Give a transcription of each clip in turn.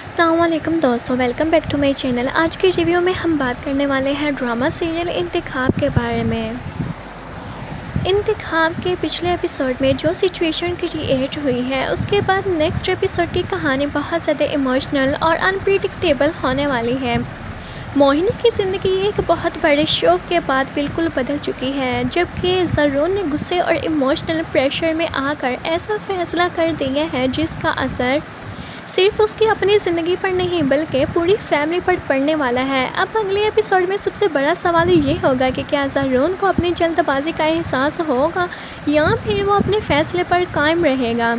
अस्सलामुअलैकुम दोस्तों, welcome back to my channel. आज के रिव्यू में हम बात करने वाले हैं ड्रामा सीरियल इंतखाब के बारे में। इंतखाब के पिछले एपिसोड में जो सिचुएशन क्रिएट हुई है, उसके बाद नेक्स्ट एपिसोड की कहानी बहुत ज़्यादा इमोशनल और अनप्रिडिक्टेबल होने वाली है। मोहिनी की ज़िंदगी एक बहुत बड़े शौक के बाद बिल्कुल बदल चुकी है, जबकि ज़रून ने गुस्से और इमोशनल प्रेशर में आकर ऐसा फैसला कर दिया है जिसका असर सिर्फ उसकी अपनी ज़िंदगी पर नहीं बल्कि पूरी फैमिली पर पड़ने वाला है। अब अगले एपिसोड में सबसे बड़ा सवाल ये होगा कि क्या ज़रून को अपनी जल्दबाजी का एहसास होगा या फिर वो अपने फैसले पर कायम रहेगा।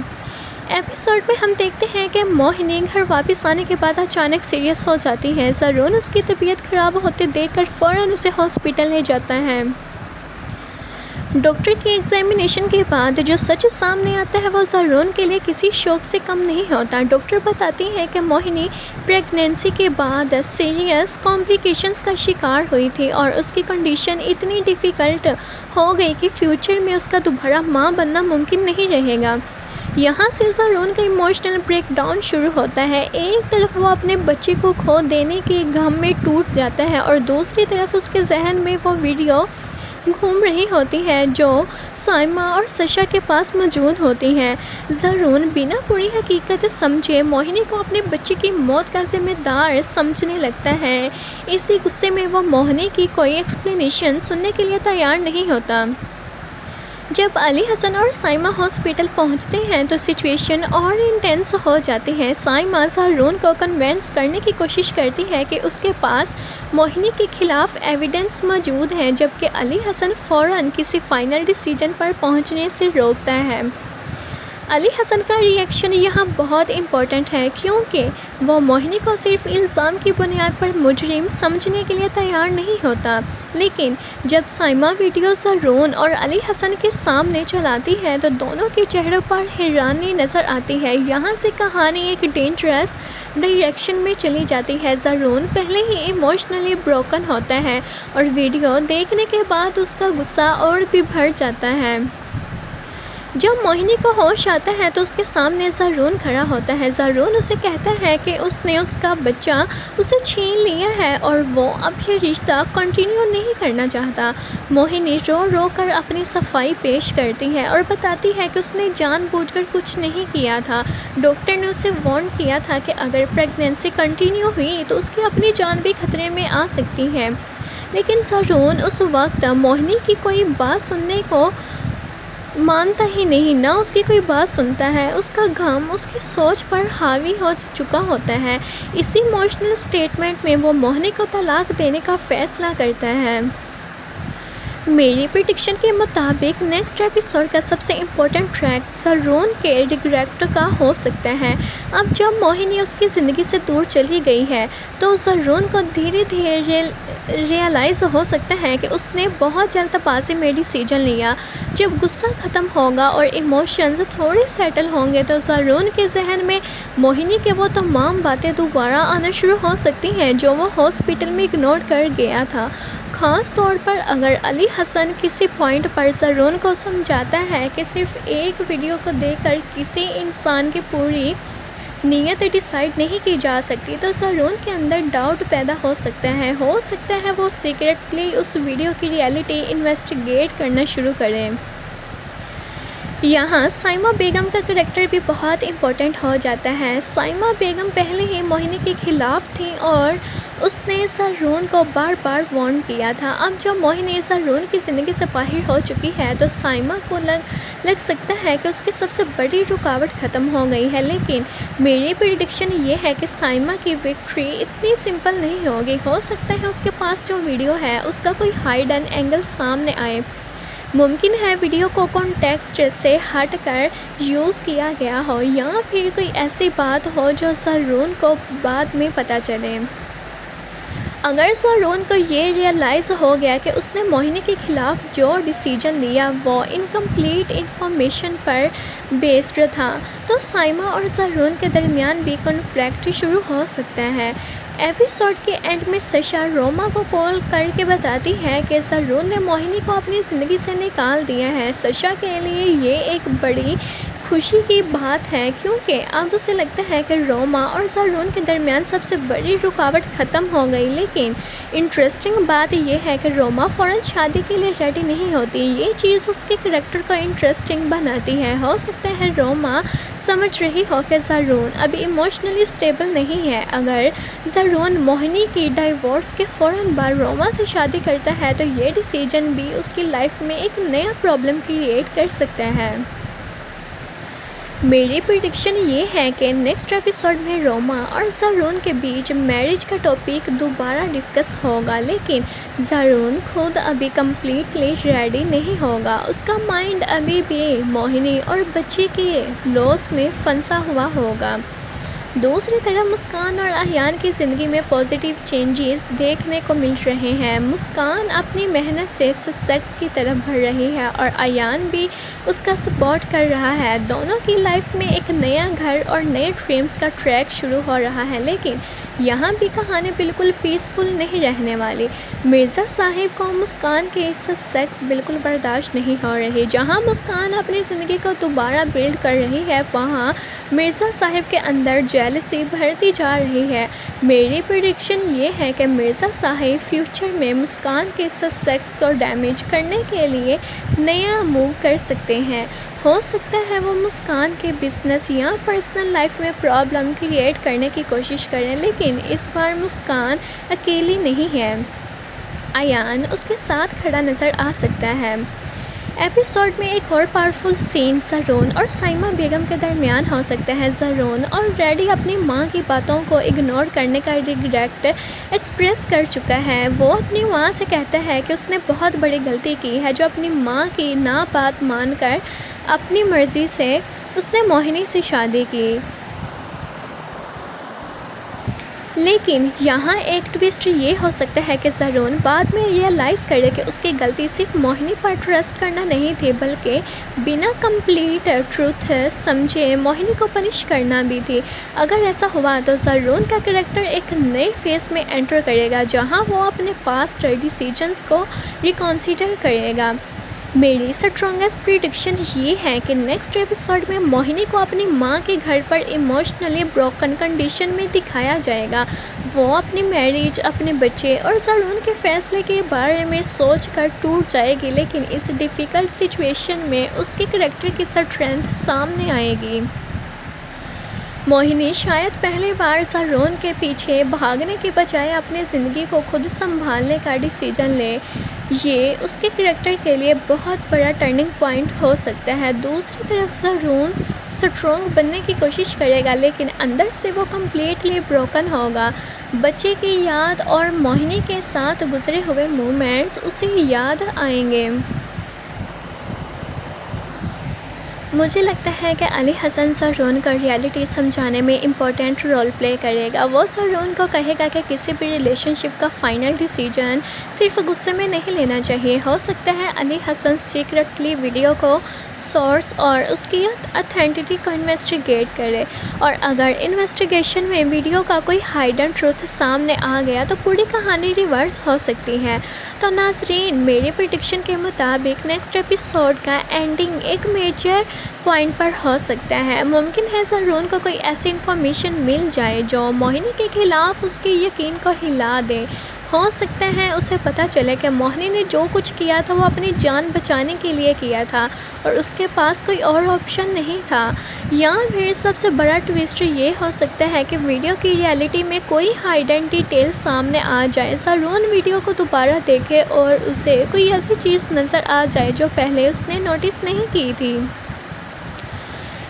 एपिसोड में हम देखते हैं कि मोहिनी घर वापस आने के बाद अचानक सीरियस हो जाती है। ज़रून उसकी तबीयत ख़राब होते देखकर फ़ौरन उसे हॉस्पिटल ले जाता है। डॉक्टर की एग्जामिनेशन के बाद जो सच सामने आता है वो ज़रून के लिए किसी शौक से कम नहीं होता। डॉक्टर बताती है कि मोहिनी प्रेगनेंसी के बाद सीरियस कॉम्प्लिकेशंस का शिकार हुई थी और उसकी कंडीशन इतनी डिफ़िकल्ट हो गई कि फ्यूचर में उसका दोबारा मां बनना मुमकिन नहीं रहेगा। यहाँ से ज़रून का इमोशनल ब्रेकडाउन शुरू होता है। एक तरफ वो अपने बच्चे को खो देने के गम में टूट जाता है और दूसरी तरफ उसके जहन में वो वीडियो घूम रही होती है जो साइमा और सशा के पास मौजूद होती हैं। ज़रून बिना पूरी हकीकत समझे मोहिनी को अपने बच्चे की मौत का जिम्मेदार समझने लगता है। इसी गुस्से में वो मोहिनी की कोई एक्सप्लेनेशन सुनने के लिए तैयार नहीं होता। जब अली हसन और साइमा हॉस्पिटल पहुंचते हैं तो सिचुएशन और इंटेंस हो जाती है। साइमा ज़रून को कन्विंस करने की कोशिश करती है कि उसके पास मोहिनी के खिलाफ एविडेंस मौजूद है, जबकि अली हसन फ़ौरन किसी फाइनल डिसीजन पर पहुंचने से रोकता है। अली हसन का रिएक्शन यहाँ बहुत इम्पोर्टेंट है क्योंकि वो मोहिनी को सिर्फ इल्ज़ाम की बुनियाद पर मुजरिम समझने के लिए तैयार नहीं होता। लेकिन जब साइमा वीडियो ज़रून और अली हसन के सामने चलाती है तो दोनों के चेहरों पर हैरानी नज़र आती है। यहाँ से कहानी एक डेंजरस डायरेक्शन में चली जाती है। ज़रून पहले ही इमोशनली ब्रोकन होता है और वीडियो देखने के बाद उसका गुस्सा और भी बढ़ जाता है। जब मोहिनी को होश आता है तो उसके सामने ज़रून खड़ा होता है। ज़रून उसे कहता है कि उसने उसका बच्चा उसे छीन लिया है और वो अब ये रिश्ता कंटिन्यू नहीं करना चाहता। मोहिनी रो रो कर अपनी सफाई पेश करती है और बताती है कि उसने जानबूझकर कुछ नहीं किया था। डॉक्टर ने उसे वार्न किया था कि अगर प्रेगनेंसी कंटिन्यू हुई तो उसकी अपनी जान भी खतरे में आ सकती है। लेकिन ज़रून उस वक्त मोहिनी की कोई बात सुनने को मानता ही नहीं, ना उसकी कोई बात सुनता है। उसका गम उसकी सोच पर हावी हो चुका होता है। इसी इमोशनल स्टेटमेंट में वो मोहिनी को तलाक देने का फ़ैसला करता है। मेरी प्रेडिक्शन के मुताबिक नेक्स्ट एपिसोड का सबसे इम्पोर्टेंट ट्रैक ज़रून के रिग्रेट का हो सकता है। अब जब मोहिनी उसकी ज़िंदगी से दूर चली गई है तो ज़रून को धीरे धीरे रियलाइज़ हो सकता है कि उसने बहुत जल्दबाजी में डिसीजन लिया। जब गुस्सा ख़त्म होगा और इमोशंस थोड़े सेटल होंगे तो ज़रून के जहन में मोहिनी के वो तमाम बातें दोबारा आना शुरू हो सकती हैं जो वो हॉस्पिटल में इग्नोर कर गया था। ख़ास तौर पर अगर अली हसन किसी पॉइंट पर ज़रून को समझाता है कि सिर्फ एक वीडियो को देखकर किसी इंसान की पूरी नीयत डिसाइड नहीं की जा सकती तो ज़रून के अंदर डाउट पैदा हो सकता है। वो सीक्रेटली उस वीडियो की रियलिटी इन्वेस्टिगेट करना शुरू करें। यहाँ साइमा बेगम का करैक्टर भी बहुत इम्पोर्टेंट हो जाता है। साइमा बेगम पहले ही मोहिनी के ख़िलाफ़ थी और उसने ज़रून को बार बार वार्न किया था। अब जब मोहिनी ज़रून की ज़िंदगी से बाहर हो चुकी है तो साइमा को लग सकता है कि उसकी सबसे बड़ी रुकावट ख़त्म हो गई है। लेकिन मेरी प्रेडिक्शन ये है कि साइमा की विक्ट्री इतनी सिंपल नहीं होगी। हो सकता है उसके पास जो वीडियो है उसका कोई हाइडन एंगल सामने आए। मुमकिन है वीडियो को कॉन्टेक्स्ट से हटकर यूज़ किया गया हो या फिर कोई ऐसी बात हो जो ज़रून को बाद में पता चले। अगर ज़रून को ये रियलाइज़ हो गया कि उसने मोहिनी के ख़िलाफ़ जो डिसीजन लिया वो इनकम्प्लीट इंफॉर्मेशन पर बेस्ड था तो साइमा और ज़रून के दरमियान भी कॉन्फ्लिक्ट शुरू हो सकता है। एपिसोड के एंड में सशा रोमा को कॉल करके बताती है कि ज़रून ने मोहिनी को अपनी ज़िंदगी से निकाल दिया है। सशा के लिए ये एक बड़ी खुशी की बात है क्योंकि अब उसे लगता है कि रोमा और ज़ारून के दरमियान सबसे बड़ी रुकावट ख़त्म हो गई। लेकिन इंटरेस्टिंग बात यह है कि रोमा फ़ौरन शादी के लिए रेडी नहीं होती। ये चीज़ उसके करैक्टर को इंटरेस्टिंग बनाती है। हो सकता है रोमा समझ रही हो कि ज़ारून अभी इमोशनली स्टेबल नहीं है। अगर ज़ारून मोहिनी की डाइवोर्स के फ़ौरन बाद रोमा से शादी करता है तो ये डिसीजन भी उसकी लाइफ में एक नया प्रॉब्लम क्रिएट कर सकता है। मेरी प्रिडिक्शन ये है कि नेक्स्ट एपिसोड में रोमा और ज़ारून के बीच मैरिज का टॉपिक दोबारा डिस्कस होगा। लेकिन ज़ारून खुद अभी कम्प्लीटली रेडी नहीं होगा। उसका माइंड अभी भी मोहिनी और बच्चे के लॉस में फंसा हुआ होगा। दूसरी तरफ मुस्कान और अयान की ज़िंदगी में पॉजिटिव चेंजेस देखने को मिल रहे हैं। मुस्कान अपनी मेहनत से सक्सेस की तरफ बढ़ रही है और अयान भी उसका सपोर्ट कर रहा है। दोनों की लाइफ में एक नया घर और नए ड्रीम्स का ट्रैक शुरू हो रहा है। लेकिन यहाँ भी कहानी बिल्कुल पीसफुल नहीं रहने वाली। मिर्ज़ा साहिब को मुस्कान के सक्सेस बिल्कुल बर्दाश्त नहीं हो रही। जहाँ मुस्कान अपनी ज़िंदगी को दोबारा बिल्ड कर रही है वहाँ मिर्ज़ा साहिब के अंदर जेलसी बढ़ती जा रही है। मेरी प्रेडिक्शन ये है कि मिर्ज़ा साहिब फ्यूचर में मुस्कान के सक्सेस को डैमेज करने के लिए नया मूव कर सकते हैं। हो सकता है वो मुस्कान के बिजनेस या पर्सनल लाइफ में प्रॉब्लम क्रिएट करने की कोशिश करें। लेकिन इस बार मुस्कान अकेली नहीं है, अयान उसके साथ खड़ा नज़र आ सकता है। एपिसोड में एक और पावरफुल सीन ज़ारून और साइमा बेगम के दरमियान हो सकता है। ज़ारून ऑलरेडी अपनी माँ की बातों को इग्नोर करने का रिग्रेट एक्सप्रेस कर चुका है। वो अपनी माँ से कहता है कि उसने बहुत बड़ी गलती की है जो अपनी माँ की ना बात मानकर अपनी मर्ज़ी से उसने मोहिनी से शादी की। लेकिन यहाँ एक ट्विस्ट ये हो सकता है कि ज़ारून बाद में रियलाइज़ करे कि उसकी गलती सिर्फ मोहिनी पर ट्रस्ट करना नहीं थी बल्कि बिना कंप्लीट ट्रूथ समझे मोहिनी को पनिश करना भी थी। अगर ऐसा हुआ तो ज़ारून का कैरेक्टर एक नए फेज़ में एंटर करेगा जहाँ वो अपने पास्ट डिसीजंस को रिकॉन्सिडर करेगा। मेरी स्ट्रॉन्गेस्ट प्रिडिक्शन ये है कि नेक्स्ट एपिसोड में मोहिनी को अपनी माँ के घर पर इमोशनली ब्रोकन कंडीशन में दिखाया जाएगा। वो अपनी मैरिज, अपने बच्चे और ज़ारून के फैसले के बारे में सोच कर टूट जाएगी। लेकिन इस डिफ़िकल्ट सिचुएशन में उसके कैरेक्टर की स्ट्रेंथ सामने आएगी। मोहिनी शायद पहली बार ज़ारून के पीछे भागने के बजाय अपनी ज़िंदगी को खुद संभालने का डिसीजन ले। ये उसके कैरेक्टर के लिए बहुत बड़ा टर्निंग पॉइंट हो सकता है। दूसरी तरफ ज़ारून स्ट्रॉन्ग बनने की कोशिश करेगा लेकिन अंदर से वो कम्प्लीटली ब्रोकन होगा। बच्चे की याद और मोहिनी के साथ गुजरे हुए मोमेंट्स उसे याद आएंगे। मुझे लगता है कि अली हसन ज़ारून का रियलिटी समझाने में इम्पोर्टेंट रोल प्ले करेगा। वो ज़ारून को कहेगा कि किसी भी रिलेशनशिप का फ़ाइनल डिसीजन सिर्फ गुस्से में नहीं लेना चाहिए। हो सकता है अली हसन सीक्रेटली वीडियो को सोर्स और उसकी ऑथेंटिटी को इन्वेस्टिगेट करे और अगर इन्वेस्टिगेशन में वीडियो का कोई हाइडन ट्रूथ सामने आ गया तो पूरी कहानी रिवर्स हो सकती है। तो नाजरीन, मेरी प्रेडिक्शन के मुताबिक नेक्स्ट एपिसोड का एंडिंग एक मेजर पॉइंट पर हो सकता है। मुमकिन है ज़ारून को कोई ऐसी इन्फॉर्मेशन मिल जाए जो मोहिनी के खिलाफ उसके यकीन को हिला दे। हो सकता है उसे पता चले कि मोहिनी ने जो कुछ किया था वो अपनी जान बचाने के लिए किया था और उसके पास कोई और ऑप्शन नहीं था। या फिर सबसे बड़ा ट्विस्ट ये हो सकता है कि वीडियो की रियलिटी में कोई हाइडन डिटेल सामने आ जाए। ज़ारून वीडियो को दोबारा देखे और उसे कोई ऐसी चीज़ नज़र आ जाए जो पहले उसने नोटिस नहीं की थी।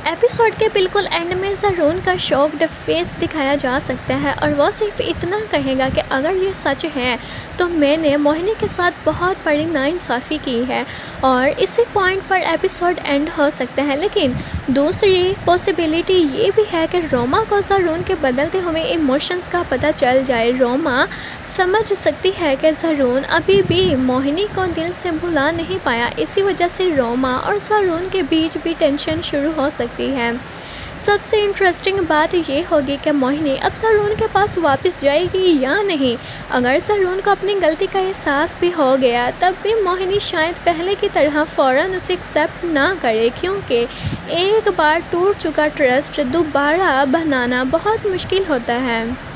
एपिसोड के बिल्कुल एंड में ज़ारून का शॉक्ड फेस दिखाया जा सकता है और वो सिर्फ इतना कहेगा कि अगर ये सच है तो मैंने मोहिनी के साथ बहुत बड़ी नाइंसाफ़ी की है और इसी पॉइंट पर एपिसोड एंड हो सकता है। लेकिन दूसरी पॉसिबिलिटी ये भी है कि रोमा को ज़ारून के बदलते हुए इमोशंस का पता चल जाए। रोमा समझ सकती है कि ज़ारून अभी भी मोहिनी को दिल से भुला नहीं पाया। इसी वजह से रोमा और ज़ारून के बीच भी टेंशन शुरू हो सकती है। सबसे इंटरेस्टिंग बात ये होगी कि मोहिनी अब ज़रून के पास वापस जाएगी या नहीं। अगर ज़रून को अपनी गलती का एहसास भी हो गया तब भी मोहिनी शायद पहले की तरह फ़ौरन उसे एक्सेप्ट ना करे, क्योंकि एक बार टूट चुका ट्रस्ट दोबारा बनाना बहुत मुश्किल होता है।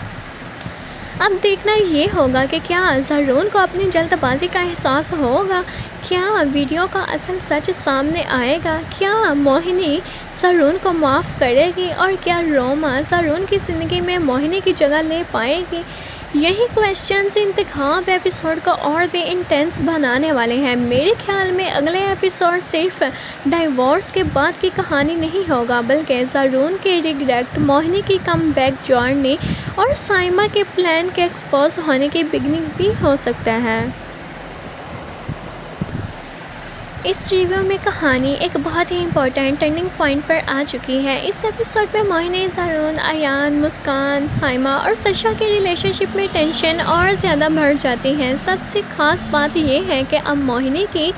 अब देखना ये होगा कि क्या ज़रून को अपनी जल्दबाजी का एहसास होगा, क्या वीडियो का असल सच सामने आएगा, क्या मोहिनी ज़रून को माफ़ करेगी और क्या रोमा ज़रून की ज़िंदगी में मोहिनी की जगह ले पाएगी। यही क्वेश्चंस इंतखाब एपिसोड को और भी इंटेंस बनाने वाले हैं। मेरे ख्याल में अगले एपिसोड सिर्फ डाइवोर्स के बाद की कहानी नहीं होगा, बल्कि ज़रून के रिग्रेट, मोहिनी की कमबैक जर्नी और साइमा के प्लान के एक्सपोज होने की बिगनिंग भी हो सकता है। इस रिव्यू में कहानी एक बहुत ही इम्पोर्टेंट टर्निंग पॉइंट पर आ चुकी है। इस एपिसोड में मोहिनी, ज़रून, अयान, मुस्कान, साइमा और सशा के रिलेशनशिप में टेंशन और ज़्यादा बढ़ जाती है। सबसे ख़ास बात यह है कि अब मोहिनी की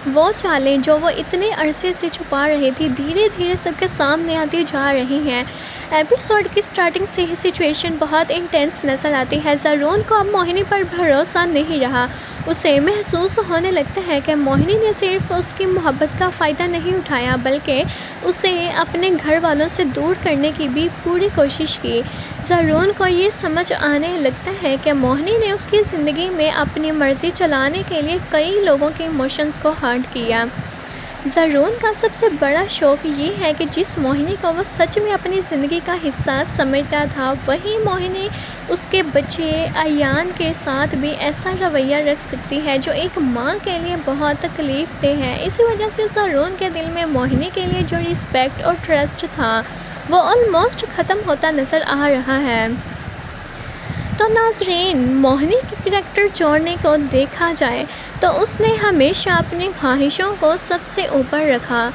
वो चालें जो वो इतने अरसे से छुपा रही थी, धीरे धीरे सबके सामने आती जा रही हैं। एपिसोड की स्टार्टिंग से ही सिचुएशन बहुत इंटेंस नज़र आती है। ज़रून को अब मोहिनी पर भरोसा नहीं रहा। उसे महसूस होने लगता है कि मोहिनी ने सिर्फ उसकी मोहब्बत का फ़ायदा नहीं उठाया, बल्कि उसे अपने घर वालों से दूर करने की भी पूरी कोशिश की। ज़रून को ये समझ आने लगता है कि मोहिनी ने उसकी ज़िंदगी में अपनी मर्ज़ी चलाने के लिए कई लोगों के इमोशंस को हर्ट किया। ज़रून का सबसे बड़ा शौक़ ये है कि जिस मोहिनी को वो सच में अपनी ज़िंदगी का हिस्सा समझता था, वही मोहिनी उसके बच्चे अयान के साथ भी ऐसा रवैया रख सकती है जो एक माँ के लिए बहुत तकलीफ़ दे है। इसी वजह से ज़रून के दिल में मोहिनी के लिए जो रिस्पेक्ट और ट्रस्ट था वो ऑलमोस्ट ख़त्म होता नज़र आ रहा है। तो नाज़रीन, मोहिनी की करैक्टर जोड़ने को देखा जाए तो उसने हमेशा अपनी ख्वाहिशों को सबसे ऊपर रखा।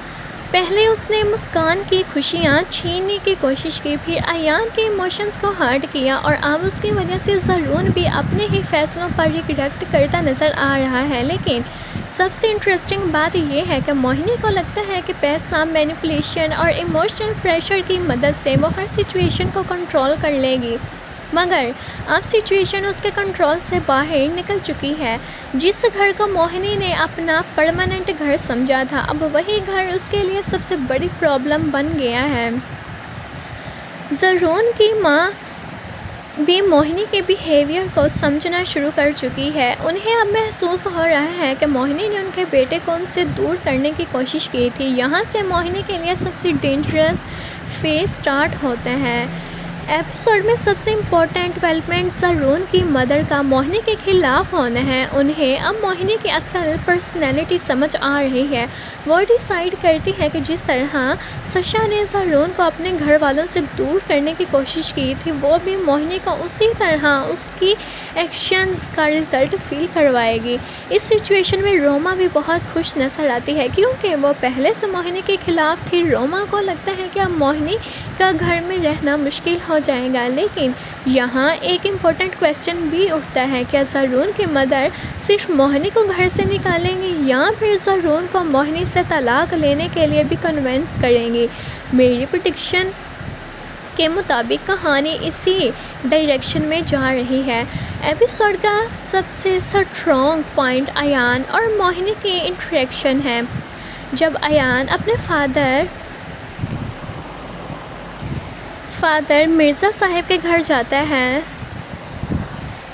पहले उसने मुस्कान की खुशियाँ छीनने की कोशिश की, फिर अयान के इमोशंस को हर्ट किया और अब उसकी वजह से ज़रून भी अपने ही फैसलों पर रिग्रेट करता नज़र आ रहा है। लेकिन सबसे इंटरेस्टिंग बात यह है कि मोहिनी को लगता है कि पैसा, मैनिपुलेशन और इमोशनल प्रेशर की मदद से वो हर सिचुएशन को कंट्रोल कर लेगी, मगर अब सिचुएशन उसके कंट्रोल से बाहर निकल चुकी है। जिस घर को मोहिनी ने अपना परमानेंट घर समझा था, अब वही घर उसके लिए सबसे बड़ी प्रॉब्लम बन गया है। ज़रून की माँ भी मोहिनी के बिहेवियर को समझना शुरू कर चुकी है। उन्हें अब महसूस हो रहा है कि मोहिनी ने उनके बेटे को उनसे दूर करने की कोशिश की थी। यहाँ से मोहिनी के लिए सबसे डेंजरस फेज स्टार्ट होता है। एपिसोड में सबसे इम्पोर्टेंट डेवलपमेंट ज़रून की मदर का मोहिनी के खिलाफ होना है। उन्हें अब मोहिनी की असल पर्सनैलिटी समझ आ रही है। वो डिसाइड करती है कि जिस तरह सशा ने ज़रून को अपने घर वालों से दूर करने की कोशिश की थी, वो भी मोहिनी को उसी तरह उसकी एक्शंस का रिज़ल्ट फील करवाएगी। इस सिचुएशन में रोमा भी बहुत खुश नज़र आती है, क्योंकि वो पहले से मोहिनी के खिलाफ थी। रोमा को लगता है कि अब मोहिनी का घर में रहना मुश्किल हो जाएगा। लेकिन यहाँ एक इम्पोर्टेंट क्वेश्चन भी उठता है, क्या ज़रून की मदर सिर्फ मोहिनी को घर से निकालेंगी या फिर ज़रून को मोहिनी से तलाक लेने के लिए भी कन्विंस करेंगी। मेरी प्रेडिक्शन के मुताबिक कहानी इसी डायरेक्शन में जा रही है। एपिसोड का सबसे स्ट्रॉन्ग पॉइंट अयान और मोहिनी की इंटरेक्शन है। जब अयान अपने फादर मिर्ज़ा साहब के घर जाता है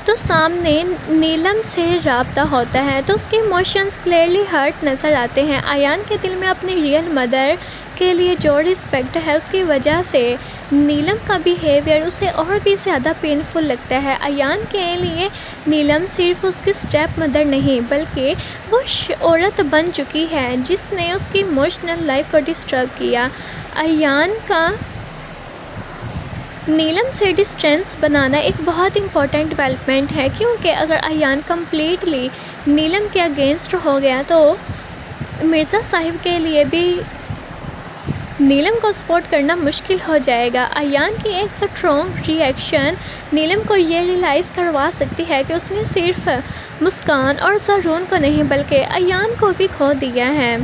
तो सामने नीलम से राब्ता होता है, तो उसके इमोशंस क्लियरली हर्ट नज़र आते हैं। अयान के दिल में अपनी रियल मदर के लिए जो रिस्पेक्ट है, उसकी वजह से नीलम का बिहेवियर उसे और भी ज़्यादा पेनफुल लगता है। अयान के लिए नीलम सिर्फ उसकी स्टेप मदर नहीं, बल्कि वो औरत बन चुकी है जिसने उसकी इमोशनल लाइफ को डिस्टर्ब किया। अयान का नीलम से डिस्टेंस बनाना एक बहुत इंपॉर्टेंट डेवलपमेंट है, क्योंकि अगर अयान कम्प्लीटली नीलम के अगेंस्ट हो गया तो मिर्ज़ा साहिब के लिए भी नीलम को सपोर्ट करना मुश्किल हो जाएगा। अयान की एक स्ट्रॉन्ग रिएक्शन नीलम को ये रियलाइज़ करवा सकती है कि उसने सिर्फ मुस्कान और ज़रून को नहीं, बल्कि अयान को भी खो दिया है।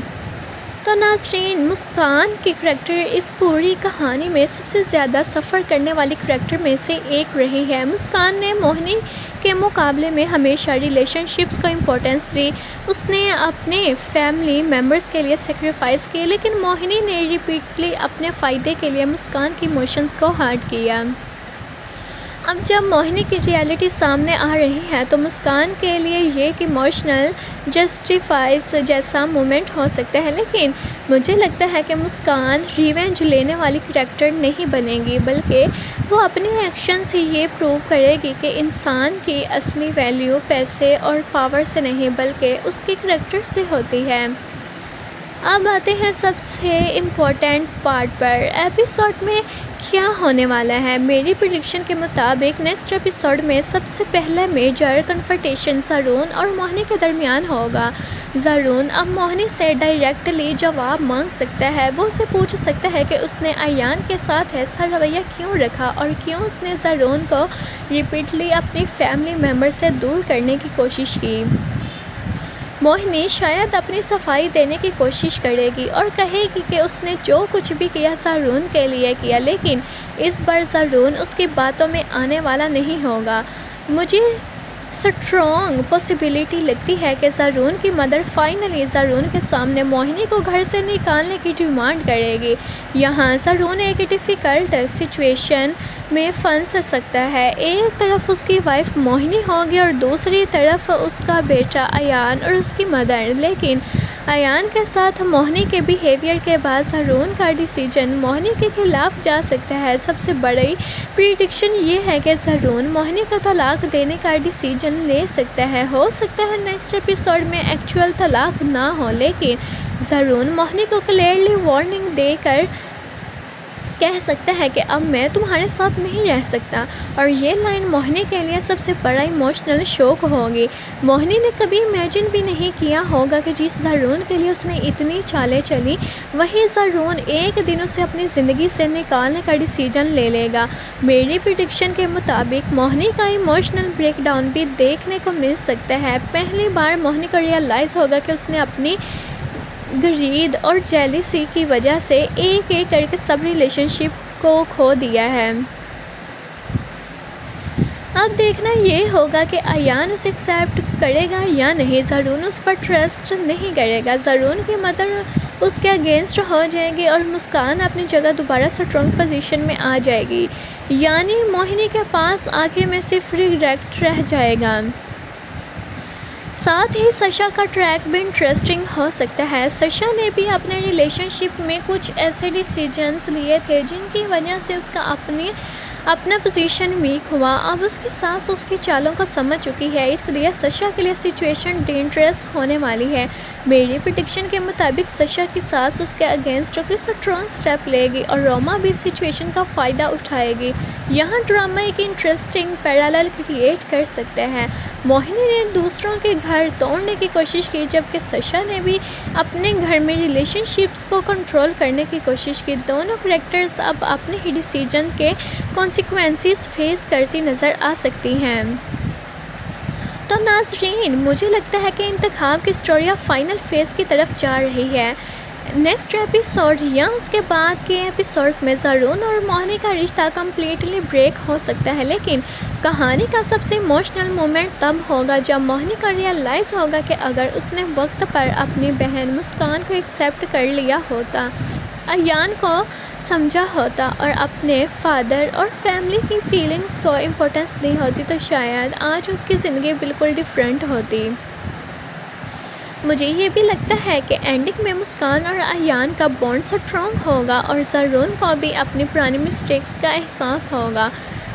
तो नाज़रीन, मुस्कान की करैक्टर इस पूरी कहानी में सबसे ज़्यादा सफ़र करने वाली करैक्टर में से एक रही है। मुस्कान ने मोहिनी के मुकाबले में हमेशा रिलेशनशिप्स को इम्पोर्टेंस दी। उसने अपने फैमिली मेम्बर्स के लिए सेक्रीफाइस किए, लेकिन मोहिनी ने रिपीटली अपने फ़ायदे के लिए मुस्कान की इमोशंस को हर्ट किया। अब जब मोहिनी की रियलिटी सामने आ रही है तो मुस्कान के लिए ये एक इमोशनल जस्टिफाइज जैसा मोमेंट हो सकता है, लेकिन मुझे लगता है कि मुस्कान रिवेंज लेने वाली करैक्टर नहीं बनेगी, बल्कि वो अपने एक्शन से ये प्रूव करेगी कि इंसान की असली वैल्यू पैसे और पावर से नहीं बल्कि उसकी करैक्टर से होती है। अब आते हैं सबसे इम्पोर्टेंट पार्ट पर, एपिसोड में क्या होने वाला है। मेरी प्रेडिक्शन के मुताबिक नेक्स्ट एपिसोड में सबसे पहला मेजर कन्फ्रंटेशन ज़रून और मोहिनी के दरमियान होगा। ज़रून अब मोहिनी से डायरेक्टली जवाब मांग सकता है। वो उसे पूछ सकता है कि उसने अयान के साथ ऐसा रवैया क्यों रखा और क्यों उसने ज़रून को रिपीटली अपनी फैमिली मेम्बर से दूर करने की कोशिश की। मोहिनी शायद अपनी सफाई देने की कोशिश करेगी और कहेगी कि उसने जो कुछ भी किया ज़रून के लिए किया, लेकिन इस बार ज़रून उसकी बातों में आने वाला नहीं होगा। मुझे स्ट्रॉन्ग पॉसिबिलिटी लगती है कि ज़रून की मदर फाइनली ज़रून के सामने मोहिनी को घर से निकालने की डिमांड करेगी। यहाँ ज़रून एक डिफ़िकल्ट सिचुएशन में फंस सकता है। एक तरफ उसकी वाइफ मोहिनी होगी और दूसरी तरफ उसका बेटा अयान और उसकी मदर, लेकिन अयान के साथ मोहिनी के बिहेवियर के बाद ज़रून का डिसीजन मोहिनी के खिलाफ जा सकता है। सबसे बड़ी प्रेडिक्शन ये है कि ज़रून मोहिनी का तलाक देने का डिसीजन ले सकता है। हो सकता है नेक्स्ट एपिसोड में एक्चुअल तलाक ना हो, लेकिन ज़रून मोहिनी को क्लियरली वार्निंग देकर कह सकता है कि अब मैं तुम्हारे साथ नहीं रह सकता, और ये लाइन मोहिनी के लिए सबसे बड़ा इमोशनल शॉक होगी। मोहिनी ने कभी इमेजिन भी नहीं किया होगा कि जिस ज़रून के लिए उसने इतनी चालें चली, वही ज़रून एक दिन उसे अपनी ज़िंदगी से निकालने का डिसीजन ले लेगा। मेरी प्रेडिक्शन के मुताबिक मोहिनी का इमोशनल ब्रेकडाउन भी देखने को मिल सकता है। पहली बार मोहिनी को रियलाइज़ होगा कि उसने अपनी ग्रीड और जेलिसी की वजह से एक एक करके सब रिलेशनशिप को खो दिया है। अब देखना ये होगा कि अयान उसे एक्सेप्ट करेगा या नहीं। ज़रून उस पर ट्रस्ट नहीं करेगा। ज़रून की मदर उसके अगेंस्ट हो जाएगी और मुस्कान अपनी जगह दोबारा स्ट्रॉन्ग पोजीशन में आ जाएगी, यानी मोहिनी के पास आखिर में सिर्फ रिग्रेट रह जाएगा। साथ ही सशा का ट्रैक भी इंटरेस्टिंग हो सकता है। सशा ने भी अपने रिलेशनशिप में कुछ ऐसे डिसीजंस लिए थे जिनकी वजह से उसका अपना पोजीशन वीक हुआ। अब उसकी सास उसकी चालों को समझ चुकी है, इसलिए सशा के लिए सिचुएशन डेंजरस होने वाली है। मेरी प्रेडिक्शन के मुताबिक सशा की सास उसके अगेंस्ट कोई स्ट्रॉन्ग स्टेप लेगी और रोमा भी इस सिचुएशन का फ़ायदा उठाएगी। यहाँ ड्रामा एक इंटरेस्टिंग पैरेलल क्रिएट कर सकते हैं। मोहिनी ने दूसरों के घर तोड़ने की कोशिश की, जबकि सशा ने भी अपने घर में रिलेशनशिप्स को कंट्रोल करने की कोशिश की। दोनों करैक्टर्स अब अपने ही डिसीजन के कॉन्सिक्वेंसेस फेस करती नज़र आ सकती हैं। तो नाज़रीन, मुझे लगता है कि इंतखाब की स्टोरी अब फाइनल फेज़ की तरफ जा रही है। नेक्स्ट एपिसोड या उसके बाद के एपिसोड्स में ज़रून और मोहिनी का रिश्ता कम्प्लीटली ब्रेक हो सकता है, लेकिन कहानी का सबसे इमोशनल मोमेंट तब होगा जब मोहिनी का रियलाइज़ होगा कि अगर उसने वक्त पर अपनी बहन मुस्कान को एक्सेप्ट कर लिया होता, अयान को समझा होता और अपने फादर और फैमिली की फीलिंग्स को इम्पोर्टेंस दी होती, तो शायद आज उसकी ज़िंदगी बिल्कुल डिफरेंट होती। मुझे ये भी लगता है कि एंडिंग में मुस्कान और अयान का बॉन्ड स्ट्रॉन्ग होगा और ज़रून को भी अपनी पुरानी मिस्टेक्स का एहसास होगा।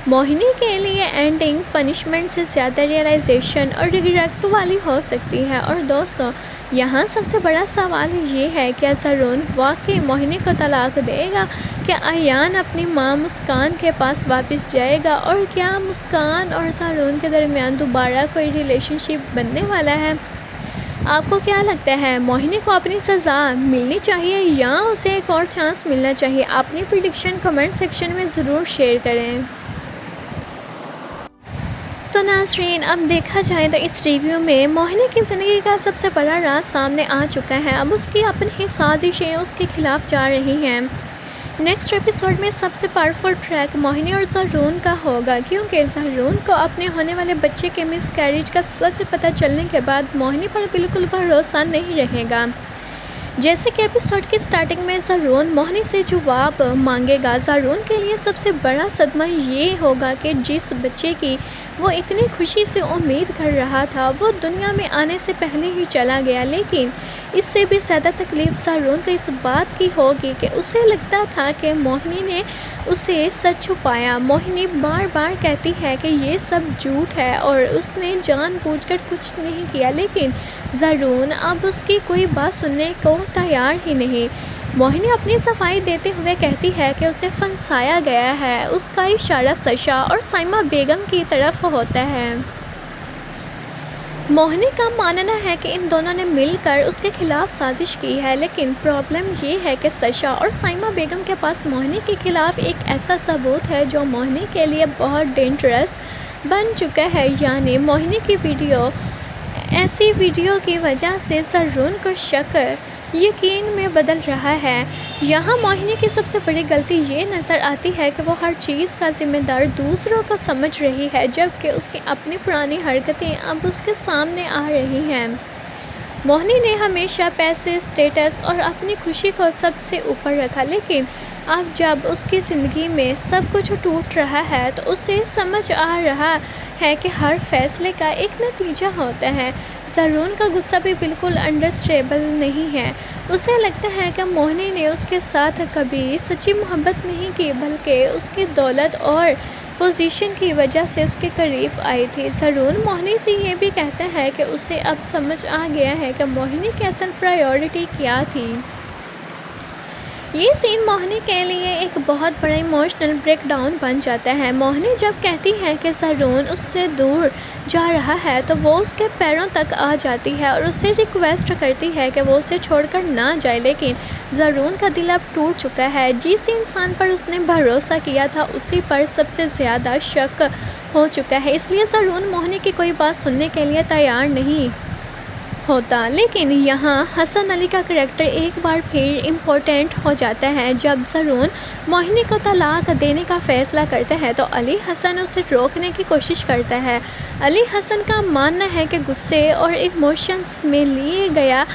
मोहिनी के लिए एंडिंग पनिशमेंट से ज़्यादा रियलाइजेशन और रिग्रेट वाली हो सकती है। और दोस्तों, यहाँ सबसे बड़ा सवाल ये है, क्या ज़रून वाकई मोहिनी को तलाक देगा? क्या अयान अपनी माँ मुस्कान के पास वापस जाएगा? और क्या मुस्कान और ज़रून के दरमियान दोबारा कोई रिलेशनशिप बनने वाला है? आपको क्या लगता है, मोहिनी को अपनी सज़ा मिलनी चाहिए या उसे एक और चांस मिलना चाहिए? अपनी प्रेडिक्शन कमेंट सेक्शन में ज़रूर शेयर करें। तो नाज़रीन, अब देखा जाए तो इस रिव्यू में मोहिनी की ज़िंदगी का सबसे बड़ा राज सामने आ चुका है। अब उसकी अपनी ही साजिशें उसके खिलाफ जा रही हैं। नेक्स्ट एपिसोड में सबसे पावरफुल ट्रैक मोहिनी और ज़रून का होगा, क्योंकि ज़रून को अपने होने वाले बच्चे के मिसकैरेज का सच पता चलने के बाद मोहिनी पर बिल्कुल भरोसा नहीं रहेगा। जैसे कि एपिसोड की स्टार्टिंग में ज़रून मोहिनी से जवाब मांगेगा। ज़रून के लिए सबसे बड़ा सदमा ये होगा कि जिस बच्चे की वो इतनी खुशी से उम्मीद कर रहा था वो दुनिया में आने से पहले ही चला गया। लेकिन इससे भी ज़्यादा तकलीफ़ ज़रून को इस बात की होगी कि उसे लगता था कि मोहिनी ने उसे सच छुपाया। मोहिनी बार बार कहती है कि ये सब झूठ है और उसने जानबूझकर कुछ नहीं किया, लेकिन ज़रून अब उसकी कोई बात सुनने को तैयार ही नहीं। मोहिनी अपनी सफाई देते हुए कहती है कि उसे फंसाया गया है। उसका इशारा सशा और साइमा बेगम की तरफ होता है। मोहिनी का मानना है कि इन दोनों ने मिलकर उसके खिलाफ साजिश की है, लेकिन प्रॉब्लम ये है कि सशा और साइमा बेगम के पास मोहिनी के खिलाफ एक ऐसा सबूत है जो मोहिनी के लिए बहुत डेंजरस बन चुका है। यानी मोहिनी की ऐसी वीडियो की वजह से ज़रून को शक यकीन में बदल रहा है। यहाँ मोहिनी की सबसे बड़ी गलती ये नज़र आती है कि वो हर चीज़ का जिम्मेदार दूसरों को समझ रही है, जबकि उसकी अपनी पुरानी हरकतें अब उसके सामने आ रही हैं। मोहिनी ने हमेशा पैसे, स्टेटस और अपनी खुशी को सबसे ऊपर रखा, लेकिन अब जब उसकी ज़िंदगी में सब कुछ टूट रहा है तो उसे समझ आ रहा है कि हर फैसले का एक नतीजा होता है। ज़रून का गुस्सा भी बिल्कुल अंडरस्टेबल नहीं है। उसे लगता है कि मोहिनी ने उसके साथ कभी सच्ची मोहब्बत नहीं की, बल्कि उसकी दौलत और पोजीशन की वजह से उसके करीब आई थी। ज़रून मोहिनी से ये भी कहता है कि उसे अब समझ आ गया है कि मोहिनी की असल प्रायोरिटी क्या थी। ये सीन मोहिनी के लिए एक बहुत बड़ा इमोशनल ब्रेकडाउन बन जाता है। मोहिनी जब कहती है कि ज़रून उससे दूर जा रहा है तो वो उसके पैरों तक आ जाती है और उससे रिक्वेस्ट करती है कि वो उसे छोड़कर ना जाए, लेकिन ज़रून का दिल अब टूट चुका है। जिस इंसान पर उसने भरोसा किया था उसी पर सबसे ज़्यादा शक हो चुका है, इसलिए ज़रून मोहिनी की कोई बात सुनने के लिए तैयार नहीं होता। लेकिन यहाँ हसन अली का करैक्टर एक बार फिर इम्पोर्टेंट हो जाता है। जब ज़रून मोहिनी को तलाक देने का फ़ैसला करता है तो अली हसन उसे रोकने की कोशिश करता है। अली हसन का मानना है कि गुस्से और इमोशंस में लिए गया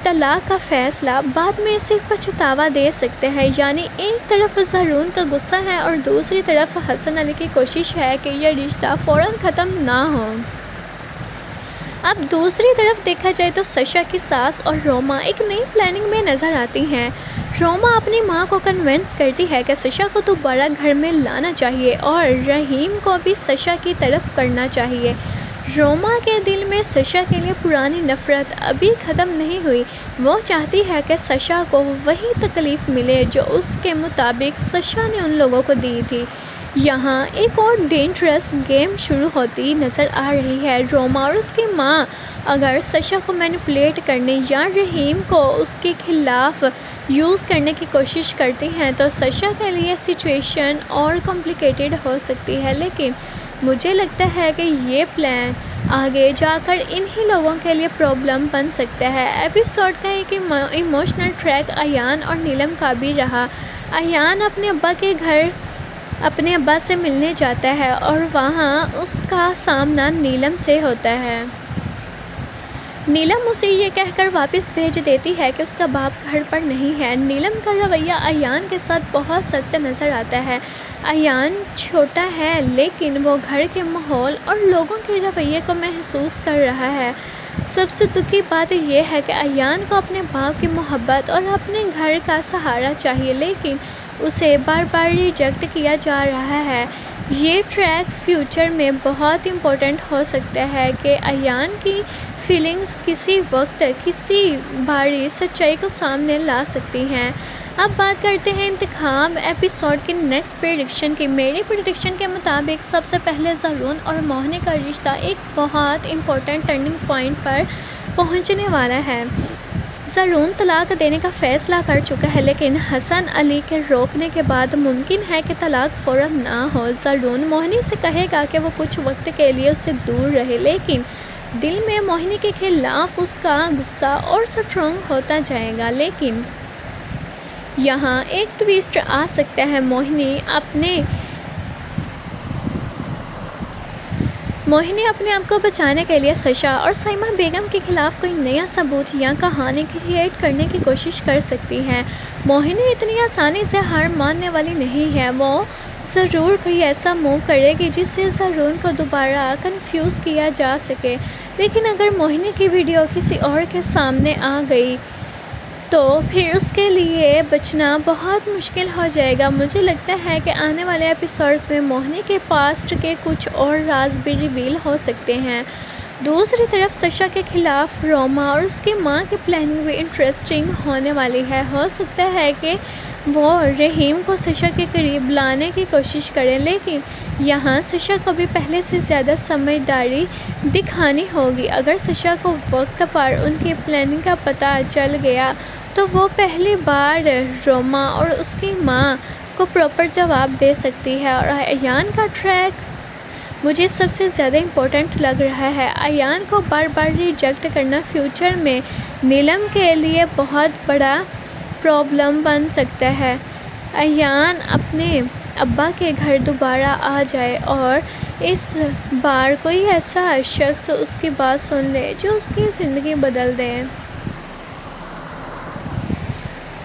तलाक का फ़ैसला बाद में सिर्फ पछतावा दे सकते हैं। यानी एक तरफ ज़रून का गुस्सा है और दूसरी तरफ हसन अली की कोशिश है कि यह रिश्ता फ़ौरन ख़त्म ना हो। अब दूसरी तरफ देखा जाए तो सशा की सास और रोमा एक नई प्लानिंग में नज़र आती हैं। रोमा अपनी माँ को कन्विंस करती है कि सशा को दोबारा घर में लाना चाहिए और रहीम को भी सशा की तरफ करना चाहिए। रोमा के दिल में सशा के लिए पुरानी नफ़रत अभी ख़त्म नहीं हुई। वो चाहती है कि सशा को वही तकलीफ़ मिले जो उसके मुताबिक सशा ने उन लोगों को दी थी। यहाँ एक और डेंजरस गेम शुरू होती नज़र आ रही है। रोमा और उसकी माँ अगर सशा को मैनिपुलेट करने या रहीम को उसके खिलाफ यूज़ करने की कोशिश करती हैं तो सशा के लिए सिचुएशन और कॉम्प्लिकेटेड हो सकती है। लेकिन मुझे लगता है कि ये प्लान आगे जाकर इन्हीं लोगों के लिए प्रॉब्लम बन सकता है। एपिसोड का एक इमोशनल ट्रैक अयान और नीलम का भी रहा। अयान अपने अब्बा से मिलने जाता है और वहाँ उसका सामना नीलम से होता है। नीलम उसे ये कहकर वापस भेज देती है कि उसका बाप घर पर नहीं है। नीलम का रवैया अयान के साथ बहुत सख्त नज़र आता है। अयान छोटा है लेकिन वो घर के माहौल और लोगों के रवैये को महसूस कर रहा है। सबसे दुखी बात यह है कि अयान को अपने बाप की मोहब्बत और अपने घर का सहारा चाहिए, लेकिन उसे बार बार रिजेक्ट किया जा रहा है। ये ट्रैक फ्यूचर में बहुत इम्पोर्टेंट हो सकता है कि अयान की फीलिंग्स किसी वक्त किसी बारी सच्चाई को सामने ला सकती हैं। अब बात करते हैं इंतखाब एपिसोड की नेक्स्ट प्रेडिक्शन की। मेरी प्रेडिक्शन के मुताबिक सबसे पहले ज़रून और मोहिनी का रिश्ता एक बहुत इम्पोर्टेंट टर्निंग पॉइंट पर पहुंचने वाला है। ज़रून तलाक देने का फ़ैसला कर चुका है, लेकिन हसन अली के रोकने के बाद मुमकिन है कि तलाक फ़ौरन ना हो। ज़रून मोहिनी से कहेगा कि वो कुछ वक्त के लिए उससे दूर रहे, लेकिन दिल में मोहिनी के खिलाफ उसका गुस्सा और स्ट्रॉन्ग होता जाएगा। लेकिन यहाँ एक ट्विस्ट आ सकता है। मोहिनी अपने आप को बचाने के लिए सशा और साइमा बेगम के खिलाफ कोई नया सबूत या कहानी क्रिएट करने की कोशिश कर सकती है। मोहिनी इतनी आसानी से हार मानने वाली नहीं है। वो ज़रूर कोई ऐसा मूव करेगी जिससे ज़रून को दोबारा कंफ्यूज किया जा सके। लेकिन अगर मोहिनी की वीडियो किसी और के सामने आ गई तो फिर उसके लिए बचना बहुत मुश्किल हो जाएगा। मुझे लगता है कि आने वाले एपिसोड्स में मोहिनी के पास्ट के कुछ और राज भी रिवील हो सकते हैं। दूसरी तरफ सशा के खिलाफ रोमा और उसकी मां की प्लानिंग भी इंटरेस्टिंग होने वाली है। हो सकता है कि वो रहीम को सशा के करीब लाने की कोशिश करें, लेकिन यहाँ सशा को भी पहले से ज़्यादा समझदारी दिखानी होगी। अगर सशा को वक्त पर उनकी प्लानिंग का पता चल गया तो वो पहली बार रोमा और उसकी माँ को प्रॉपर जवाब दे सकती है। और अयान का ट्रैक मुझे सबसे ज़्यादा इम्पोर्टेंट लग रहा है। अयान को बार बार रिजेक्ट करना फ्यूचर में नीलम के लिए बहुत बड़ा प्रॉब्लम बन सकता है। अयान अपने अब्बा के घर दोबारा आ जाए और इस बार कोई ऐसा शख्स उसकी बात सुन ले जो उसकी ज़िंदगी बदल दे।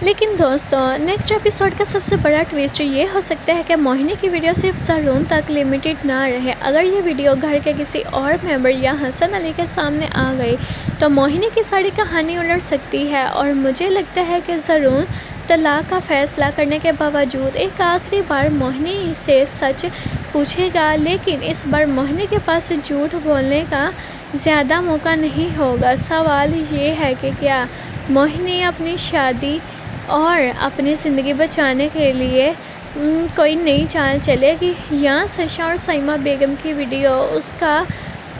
लेकिन दोस्तों, नेक्स्ट एपिसोड का सबसे बड़ा ट्विस्ट ये हो सकता है कि मोहिनी की वीडियो सिर्फ ज़रून तक लिमिटेड ना रहे। अगर ये वीडियो घर के किसी और मेंबर या हसन अली के सामने आ गई तो मोहिनी की सारी कहानी उलट सकती है। और मुझे लगता है कि ज़रून तलाक का फ़ैसला करने के बावजूद एक आखिरी बार मोहिनी से सच पूछेगा, लेकिन इस बार मोहिनी के पास झूठ बोलने का ज़्यादा मौका नहीं होगा। सवाल ये है कि क्या मोहिनी अपनी शादी और अपनी ज़िंदगी बचाने के लिए कोई नई चाल चलेगी, या सशा और साइमा बेगम की वीडियो उसका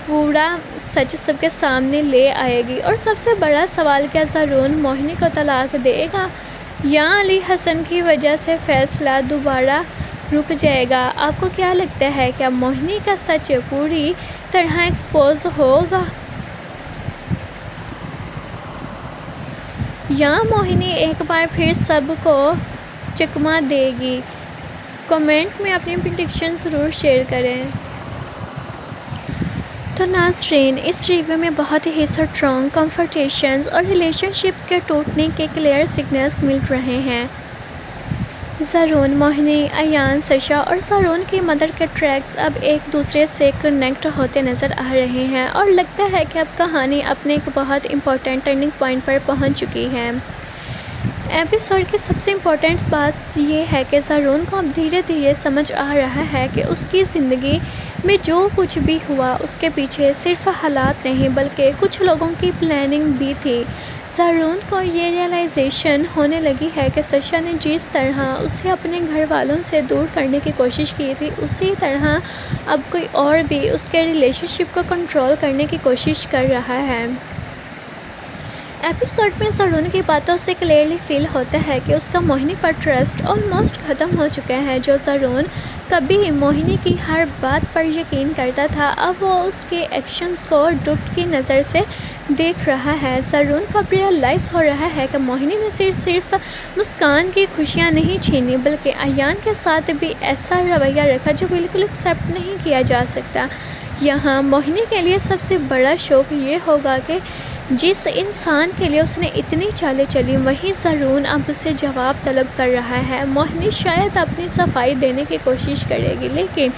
पूरा सच सबके सामने ले आएगी। और सबसे बड़ा सवाल, क्या ज़रून मोहिनी को तलाक देगा या अली हसन की वजह से फ़ैसला दोबारा रुक जाएगा? आपको क्या लगता है, क्या मोहिनी का सच पूरी तरह एक्सपोज होगा या मोहिनी एक बार फिर सबको चकमा देगी? कमेंट में अपनी प्रेडिक्शन ज़रूर शेयर करें। तो नाज़रीन, इस रिव्यू में बहुत ही स्ट्रॉन्ग कन्फर्टेशंस और रिलेशनशिप्स के टूटने के क्लियर सिग्नल्स मिल रहे हैं। ज़रून, मोहिनी, अयान, सशा और ज़रून की मदर के ट्रैक्स अब एक दूसरे से कनेक्ट होते नज़र आ रहे हैं और लगता है कि अब कहानी अपने एक बहुत इम्पोर्टेंट टर्निंग पॉइंट पर पहुंच चुकी है। एपिसोड की सबसे इम्पोर्टेंट बात यह है कि ज़रून को अब धीरे धीरे समझ आ रहा है कि उसकी ज़िंदगी में जो कुछ भी हुआ उसके पीछे सिर्फ हालात नहीं बल्कि कुछ लोगों की प्लानिंग भी थी। ज़रून को ये रियलाइजेशन होने लगी है कि सशा ने जिस तरह उसे अपने घर वालों से दूर करने की कोशिश की थी, उसी तरह अब कोई और भी उसके रिलेशनशिप को कंट्रोल करने की कोशिश कर रहा है। एपिसोड में ज़रून की बातों से क्लियरली फील होता है कि उसका मोहिनी पर ट्रस्ट ऑलमोस्ट ख़त्म हो चुका है। जो ज़रून कभी मोहिनी की हर बात पर यकीन करता था, अब वो उसके एक्शंस को डाउट की नज़र से देख रहा है। ज़रून को रियलाइज़ हो रहा है कि मोहिनी ने सिर्फ मुस्कान की खुशियाँ नहीं छीनी बल्कि अयान के साथ भी ऐसा रवैया रखा जो बिल्कुल एक्सेप्ट नहीं किया जा सकता। यहाँ मोहिनी के लिए सबसे बड़ा शौक ये होगा कि जिस इंसान के लिए उसने इतनी चालें चली वहीं ज़रून अब उससे जवाब तलब कर रहा है। मोहिनी शायद अपनी सफाई देने की कोशिश करेगी, लेकिन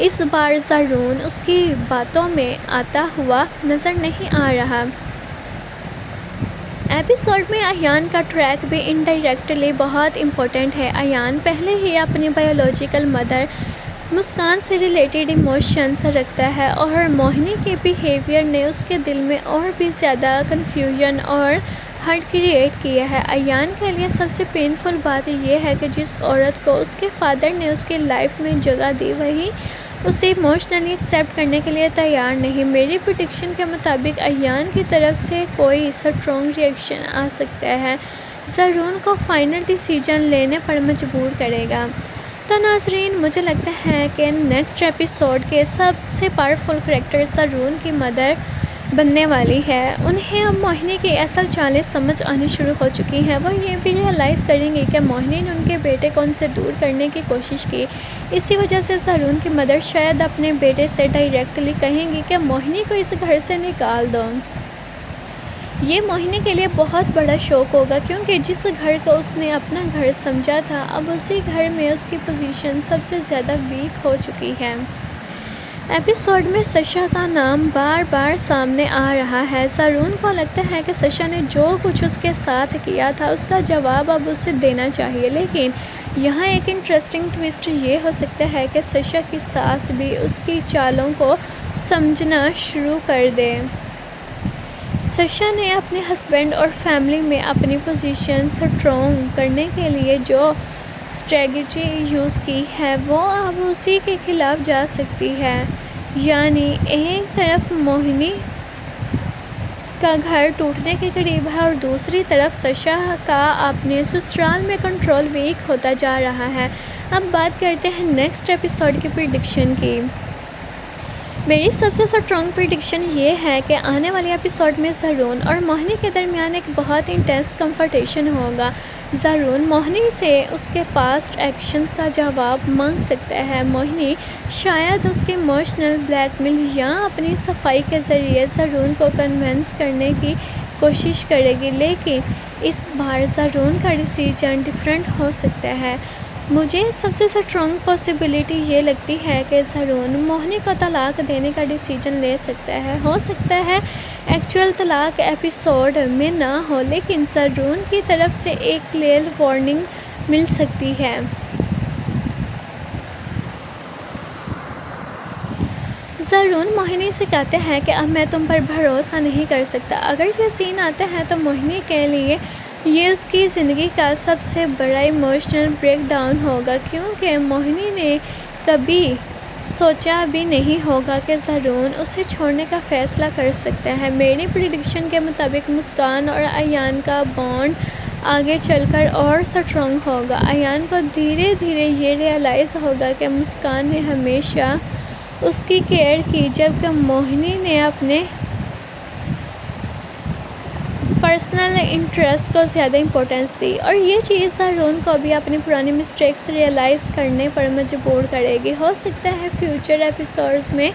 इस बार ज़रून उसकी बातों में आता हुआ नज़र नहीं आ रहा। एपिसोड में अयान का ट्रैक भी इनडायरेक्टली बहुत इम्पोर्टेंट है। अयान पहले ही अपनी बायोलॉजिकल मदर मुस्कान से रिलेटेड इमोशंस रखता है और मोहिनी के बिहेवियर ने उसके दिल में और भी ज़्यादा कन्फ्यूजन और हर्ट क्रिएट किया है। अयान के लिए सबसे पेनफुल बात यह है कि जिस औरत को उसके फादर ने उसके लाइफ में जगह दी वही उसे इमोशनली एक्सेप्ट करने के लिए तैयार नहीं। मेरी प्रेडिक्शन के मुताबिक अयान की तरफ से कोई स्ट्रॉन्ग रिएक्शन आ सकता है, ज़रून को फाइनल डिसीजन लेने पर मजबूर करेगा। तो नाज़रीन, मुझे लगता है कि नेक्स्ट एपिसोड के सबसे पावरफुल करैक्टर ज़रून की मदर बनने वाली है। उन्हें अब मोहिनी की असल चालें समझ आनी शुरू हो चुकी हैं। वो ये भी रियलाइज़ करेंगी कि मोहिनी ने उनके बेटे को उनसे दूर करने की कोशिश की। इसी वजह से ज़रून की मदर शायद अपने बेटे से डायरेक्टली कहेंगी कि मोहिनी को इस घर से निकाल दो। ये मोहिनी के लिए बहुत बड़ा शौक होगा, क्योंकि जिस घर को उसने अपना घर समझा था, अब उसी घर में उसकी पोजीशन सबसे ज़्यादा वीक हो चुकी है। एपिसोड में सशा का नाम बार बार सामने आ रहा है। ज़रून को लगता है कि सशा ने जो कुछ उसके साथ किया था उसका जवाब अब उसे देना चाहिए, लेकिन यहाँ एक इंटरेस्टिंग ट्विस्ट ये हो सकता है कि सशा की सास भी उसकी चालों को समझना शुरू कर दे। सशा ने अपने हस्बैंड और फैमिली में अपनी पोजीशन स्ट्रॉन्ग करने के लिए जो स्ट्रेटजी यूज़ की है, वो अब उसी के खिलाफ जा सकती है। यानी एक तरफ मोहिनी का घर टूटने के करीब है और दूसरी तरफ सशा का अपने ससुराल में कंट्रोल वीक होता जा रहा है। अब बात करते हैं नेक्स्ट एपिसोड की प्रेडिक्शन की। मेरी सबसे स्ट्रॉन्ग प्रेडिक्शन ये है कि आने वाले एपिसोड में ज़रून और मोहिनी के दरमियान एक बहुत इंटेंस कन्फ्रंटेशन होगा। ज़रून मोहिनी से उसके पास्ट एक्शंस का जवाब मांग सकता है। मोहिनी शायद उसके इमोशनल ब्लैकमेल या अपनी सफाई के ज़रिए ज़रून को कन्विंस करने की कोशिश करेगी, लेकिन इस बार ज़रून का डिसीजन डिफरेंट हो सकता है। मुझे सबसे स्ट्रॉन्ग पॉसिबिलिटी ये लगती है कि ज़रून मोहिनी को तलाक देने का डिसीजन ले सकता है। हो सकता है एक्चुअल तलाक एपिसोड में ना हो, लेकिन ज़रून की तरफ से एक क्लियर वार्निंग मिल सकती है। ज़रून मोहिनी से कहते हैं कि अब मैं तुम पर भरोसा नहीं कर सकता। अगर ये सीन आता है तो मोहिनी के लिए ये उसकी ज़िंदगी का सबसे बड़ा इमोशनल ब्रेकडाउन होगा, क्योंकि मोहिनी ने कभी सोचा भी नहीं होगा कि ज़रून उसे छोड़ने का फ़ैसला कर सकता है। मेरी प्रेडिक्शन के मुताबिक मुस्कान और अयान का बॉन्ड आगे चलकर और स्ट्रॉन्ग होगा। अयान को धीरे धीरे ये रियलाइज़ होगा कि मुस्कान ने हमेशा उसकी केयर की, जबकि मोहिनी ने अपने पर्सनल इंटरेस्ट को ज़्यादा इम्पोर्टेंस दी, और ये चीज़ ज़रून को भी अपनी पुरानी मिस्टेक्स रियलाइज़ करने पर मजबूर करेगी। हो सकता है फ्यूचर एपिसोड्स में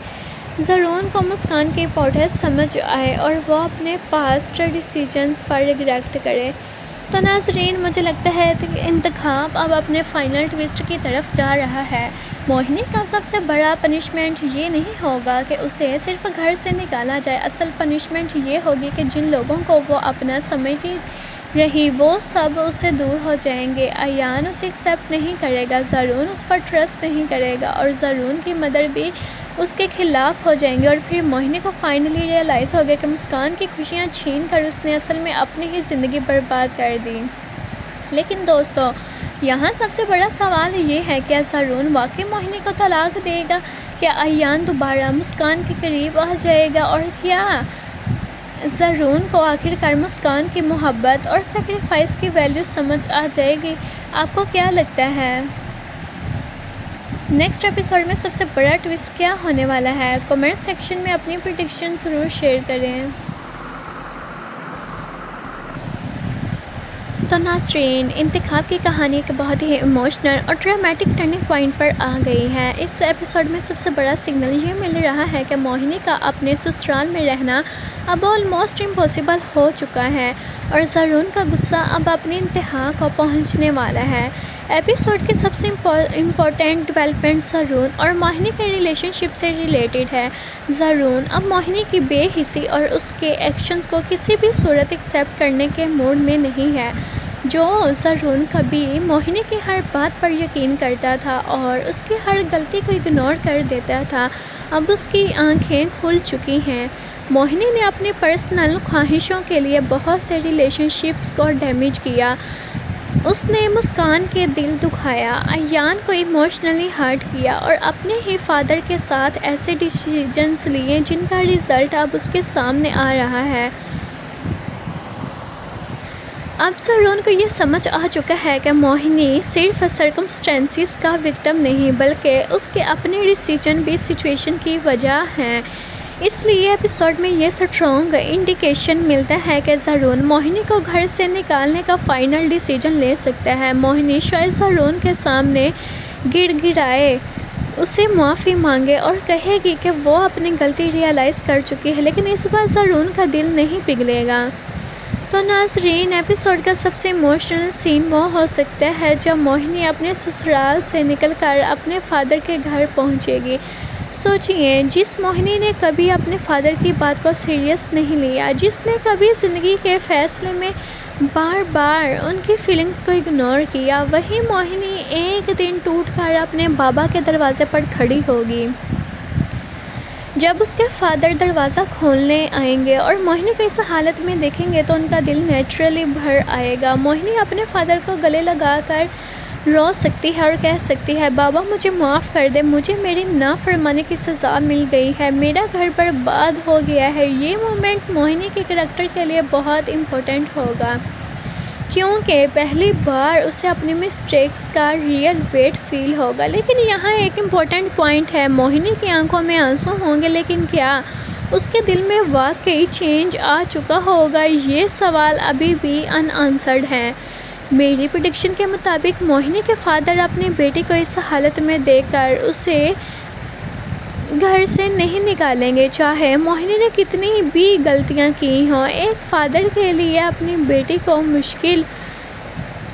ज़रून को मुस्कान की इम्पोर्टेंस समझ आए और वो अपने पास्ट डिसीजंस पर रिग्रेट करे। तो नाज़रीन, मुझे लगता है कि इंतखाब अब अपने फाइनल ट्विस्ट की तरफ जा रहा है। मोहिनी का सबसे बड़ा पनिशमेंट ये नहीं होगा कि उसे सिर्फ घर से निकाला जाए। असल पनिशमेंट ये होगी कि जिन लोगों को वो अपना समझती रही वो सब उससे दूर हो जाएंगे। अयान उसे एक्सेप्ट नहीं करेगा, ज़रून उस पर ट्रस्ट नहीं करेगा और ज़रून की मदर भी उसके खिलाफ हो जाएंगे। और फिर मोहिनी को फाइनली रियलाइज़ हो गया कि मुस्कान की खुशियाँ छीन कर उसने असल में अपनी ही ज़िंदगी बर्बाद कर दी। लेकिन दोस्तों, यहाँ सबसे बड़ा सवाल ये है, क्या ज़रून वाकई मोहिनी को तलाक देगा? क्या अयान दोबारा मुस्कान के करीब आ जाएगा? और क्या ज़रून को आखिरकार मुस्कान की मोहब्बत और सेक्रीफाइस की वैल्यू समझ आ जाएगी? आपको क्या लगता है नेक्स्ट एपिसोड में सबसे बड़ा ट्विस्ट क्या होने वाला है? कमेंट सेक्शन में अपनी प्रेडिक्शन ज़रूर शेयर करें। तो नाज़रीन, इंतखाब की कहानी एक बहुत ही इमोशनल और ड्रामेटिक टर्निंग पॉइंट पर आ गई है। इस एपिसोड में सबसे बड़ा सिग्नल ये मिल रहा है कि मोहिनी का अपने ससुराल में रहना अब ऑलमोस्ट इम्पॉसिबल हो चुका है और ज़रून का गुस्सा अब अपनी इंतहा को पहुंचने वाला है। एपिसोड की सबसे इम्पोर्टेंट डेवलपमेंट ज़रून और मोहिनी के रिलेशनशिप से रिलेटेड है। ज़रून अब मोहिनी की बेहिसी और उसके एक्शंस को किसी भी सूरत एक्सेप्ट करने के मूड में नहीं है। जो ज़रून कभी मोहिनी की हर बात पर यकीन करता था और उसकी हर गलती को इग्नोर कर देता था, अब उसकी आंखें खुल चुकी हैं। मोहिनी ने अपनी पर्सनल ख्वाहिशों के लिए बहुत से रिलेशनशिप्स को डैमेज किया, उसने मुस्कान के दिल दुखाया, अयान को इमोशनली हर्ट किया और अपने ही फादर के साथ ऐसे डिसीजंस लिए जिनका रिज़ल्ट अब उसके सामने आ रहा है। अब ज़रून को ये समझ आ चुका है कि मोहिनी सिर्फ सर्कमस्टेंसेस का विक्टिम नहीं बल्कि उसके अपने डिसीजन भी सिचुएशन की वजह हैं। इसलिए एपिसोड में ये स्ट्रॉन्ग इंडिकेशन मिलता है कि ज़रून मोहिनी को घर से निकालने का फाइनल डिसीजन ले सकता है। मोहिनी शायद ज़रून के सामने गिड़गिड़ाए, उसे माफ़ी मांगे और कहेगी कि वो अपनी गलती रियलाइज़ कर चुकी है, लेकिन इस बार ज़रून का दिल नहीं पिघलेगा। तो नाज़रीन, एपिसोड का सबसे इमोशनल सीन वो हो सकता है जब मोहिनी अपने ससुराल से निकलकर अपने फादर के घर पहुंचेगी। सोचिए, जिस मोहिनी ने कभी अपने फादर की बात को सीरियस नहीं लिया, जिसने कभी ज़िंदगी के फैसले में बार बार उनकी फीलिंग्स को इग्नोर किया, वही मोहिनी एक दिन टूटकर अपने बाबा के दरवाजे पर खड़ी होगी। जब उसके फादर दरवाज़ा खोलने आएंगे और मोहिनी को इस हालत में देखेंगे तो उनका दिल नेचुरली भर आएगा। मोहिनी अपने फादर को गले लगाकर रो सकती है और कह सकती है, बाबा मुझे माफ़ कर दे, मुझे मेरी नाफरमानी की सज़ा मिल गई है, मेरा घर बर्बाद हो गया है। ये मोमेंट मोहिनी के करैक्टर के लिए बहुत इम्पोर्टेंट होगा क्योंकि पहली बार उसे अपनी मिस्टेक्स का रियल वेट फील होगा। लेकिन यहाँ एक इम्पॉर्टेंट पॉइंट है, मोहिनी की आंखों में आंसू होंगे, लेकिन क्या उसके दिल में वाकई चेंज आ चुका होगा? ये सवाल अभी भी अनआंसर्ड है। मेरी प्रेडिक्शन के मुताबिक मोहिनी के फादर अपनी बेटी को इस हालत में देखकर उसे घर से नहीं निकालेंगे, चाहे मोहिनी ने कितनी भी गलतियां की हों। एक फादर के लिए अपनी बेटी को मुश्किल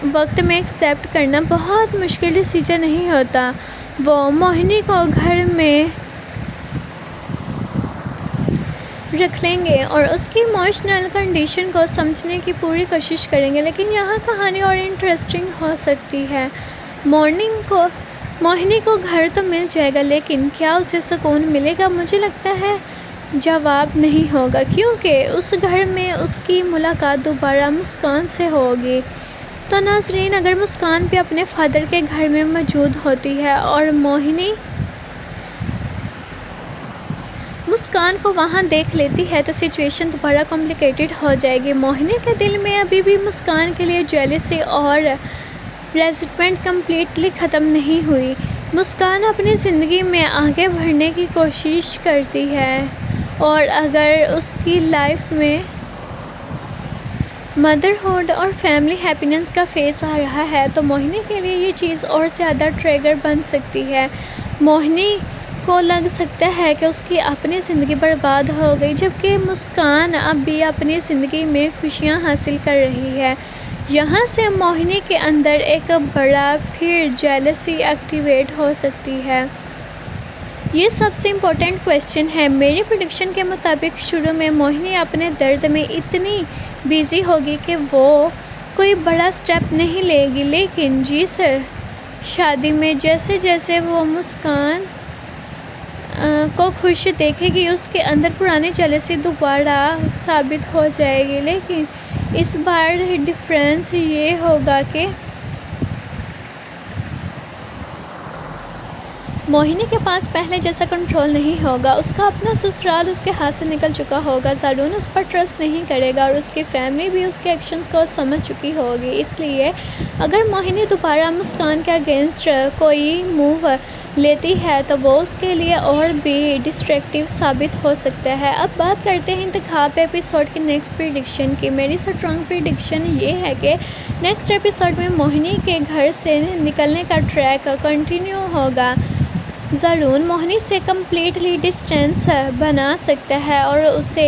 वक्त में एक्सेप्ट करना बहुत मुश्किल डिसीजन नहीं होता। वो मोहिनी को घर में रख लेंगे और उसकी इमोशनल कंडीशन को समझने की पूरी कोशिश करेंगे। लेकिन यहाँ कहानी और इंटरेस्टिंग हो सकती है। मोहिनी को घर तो मिल जाएगा, लेकिन क्या उसे सुकून मिलेगा? मुझे लगता है जवाब नहीं होगा, क्योंकि उस घर में उसकी मुलाकात दोबारा मुस्कान से होगी। तो नाज़रीन, अगर मुस्कान भी अपने फादर के घर में मौजूद होती है और मोहिनी मुस्कान को वहाँ देख लेती है तो सिचुएशन दोबारा कॉम्प्लिकेटेड हो जाएगी। मोहिनी के दिल में अभी भी मुस्कान के लिए जेलसी और रेजिटमेंट कम्प्लीटली ख़त्म नहीं हुई। मुस्कान अपनी ज़िंदगी में आगे बढ़ने की कोशिश करती है और अगर उसकी लाइफ में मदरहुड और फैमिली हैप्पीनेस का फेस आ रहा है तो मोहिनी के लिए ये चीज़ और ज़्यादा ट्रिगर बन सकती है। मोहिनी को लग सकता है कि उसकी अपनी ज़िंदगी बर्बाद हो गई, जबकि मुस्कान अब भी अपनी ज़िंदगी में खुशियाँ हासिल कर रही है। यहाँ से मोहिनी के अंदर एक बड़ा फिर जेलसी एक्टिवेट हो सकती है। ये सबसे इम्पोर्टेंट क्वेश्चन है। मेरी प्रेडिक्शन के मुताबिक शुरू में मोहिनी अपने दर्द में इतनी बिज़ी होगी कि वो कोई बड़ा स्टेप नहीं लेगी, लेकिन जिस शादी में जैसे जैसे वो मुस्कान को खुश देखेगी उसके अंदर पुरानी जेलसी दोबारा साबित हो जाएगी। लेकिन इस बार डिफरेंस ये होगा कि मोहिनी के पास पहले जैसा कंट्रोल नहीं होगा। उसका अपना ससुराल उसके हाथ से निकल चुका होगा। ज़रून उस पर ट्रस्ट नहीं करेगा और उसकी फैमिली भी उसके एक्शंस को समझ चुकी होगी। इसलिए अगर मोहिनी दोबारा मुस्कान के अगेंस्ट कोई मूव लेती है तो वो उसके लिए और भी डिस्ट्रैक्टिव साबित हो सकता है। अब बात करते हैं इंतखाब एपिसोड की नेक्स्ट प्रेडिक्शन की। मेरी स्ट्रॉन्ग प्रेडिक्शन ये है कि नेक्स्ट एपिसोड में मोहिनी के घर से निकलने का ट्रैक कंटिन्यू होगा। ज़रून मोहिनी से कम्प्लीटली डिस्टेंस बना सकता है और उसे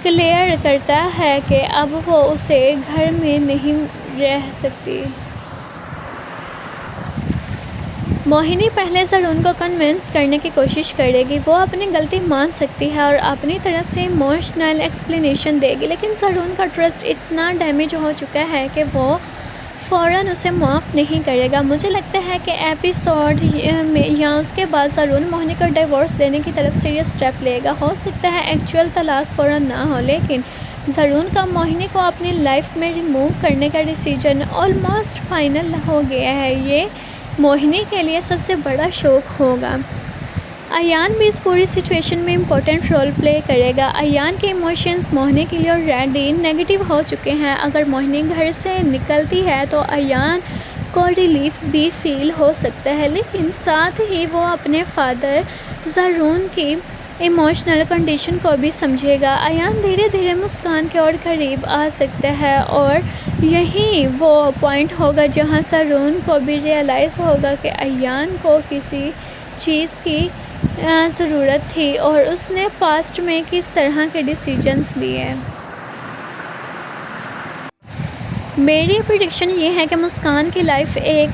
क्लियर करता है कि अब वो उसे घर में नहीं रह सकती। मोहिनी पहले ज़रून को कन्विंस करने की कोशिश करेगी, वो अपनी गलती मान सकती है और अपनी तरफ से इमोशनल एक्सप्लेनेशन देगी, लेकिन ज़रून का ट्रस्ट इतना डैमेज हो चुका है कि वो फ़ौरन उसे माफ़ नहीं करेगा। मुझे लगता है कि एपिसोड में या उसके बाद ज़रून मोहिनी को डिवोर्स देने की तरफ सीरियस स्टेप लेगा। हो सकता है एक्चुअल तलाक फ़ौरन ना हो, लेकिन ज़रून का मोहिनी को अपनी लाइफ में रिमूव करने का डिसीजन ऑलमोस्ट फाइनल हो गया है। ये मोहिनी के लिए सबसे बड़ा शौक होगा। अयान भी इस पूरी सिचुएशन में इम्पोर्टेंट रोल प्ले करेगा। अयान के इमोशंस मोहिनी के लिए ऑलरेडी नेगेटिव हो चुके हैं। अगर मोहिनी घर से निकलती है तो अयान को रिलीफ भी फील हो सकता है, लेकिन साथ ही वो अपने फादर ज़रून की इमोशनल कंडीशन को भी समझेगा। अयान धीरे धीरे मुस्कान के और करीब आ सकता है और यही वो पॉइंट होगा जहां ज़रून को भी रियलाइज़ होगा कि अयान को किसी चीज़ की ज़रूरत थी और उसने पास्ट में किस तरह के डिसीजंस लिए। मेरी प्रेडिक्शन ये है कि मुस्कान की लाइफ एक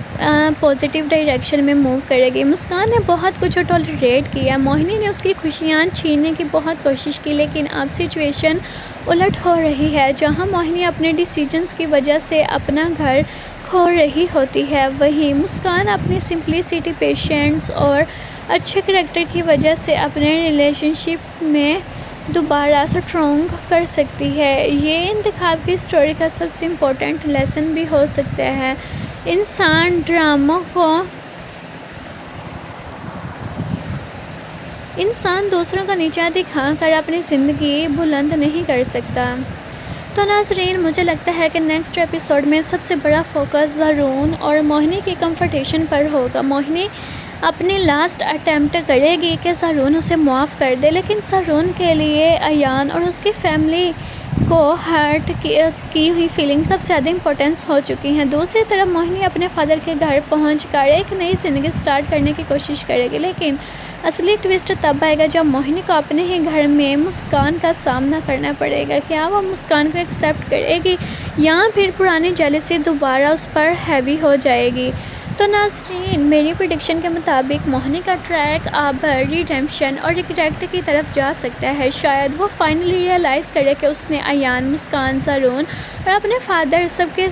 पॉजिटिव डायरेक्शन में मूव करेगी। मुस्कान ने बहुत कुछ टॉलरेट किया, मोहिनी ने उसकी खुशियाँ छीनने की बहुत कोशिश की, लेकिन अब सिचुएशन उलट हो रही है। जहां मोहिनी अपने डिसीजंस की वजह से अपना घर खो रही होती है, वहीं मुस्कान अपनी सिंप्लिसिटी, पेशेंस और अच्छे करैक्टर की वजह से अपने रिलेशनशिप में दोबारा स्ट्रॉन्ग कर सकती है। ये इंतखाब की स्टोरी का सबसे इम्पोर्टेंट लेसन भी हो सकता है। इंसान दूसरों का नीचा दिखाकर अपनी ज़िंदगी बुलंद नहीं कर सकता। तो नाज़रीन, मुझे लगता है कि नेक्स्ट एपिसोड में सबसे बड़ा फोकस ज़रून और मोहिनी की कंफर्टेशन पर होगा। मोहिनी अपनी लास्ट अटैम्प्ट करेगी कि ज़रून उसे माफ़ कर दे, लेकिन ज़रून के लिए अयान और उसकी फैमिली को हर्ट की हुई फीलिंग सबसे ज़्यादा इंपॉर्टेंस हो चुकी हैं। दूसरी तरफ मोहिनी अपने फादर के घर पहुंचकर एक नई ज़िंदगी स्टार्ट करने की कोशिश करेगी, लेकिन असली ट्विस्ट तब आएगा जब मोहिनी को अपने ही घर में मुस्कान का सामना करना पड़ेगा। क्या वो मुस्कान को एक्सेप्ट करेगी या फिर पुरानी जेलसी दोबारा उस पर हैवी हो जाएगी। तो नाज़रीन, मेरी प्रेडिक्शन के मुताबिक मोहिनी का ट्रैक अब रिडेम्पशन और रिग्रेट की तरफ जा सकता है। शायद वो फाइनली रियलाइज़ करे कि उसने अयान, मुस्कान, ज़रून और अपने फादर सबके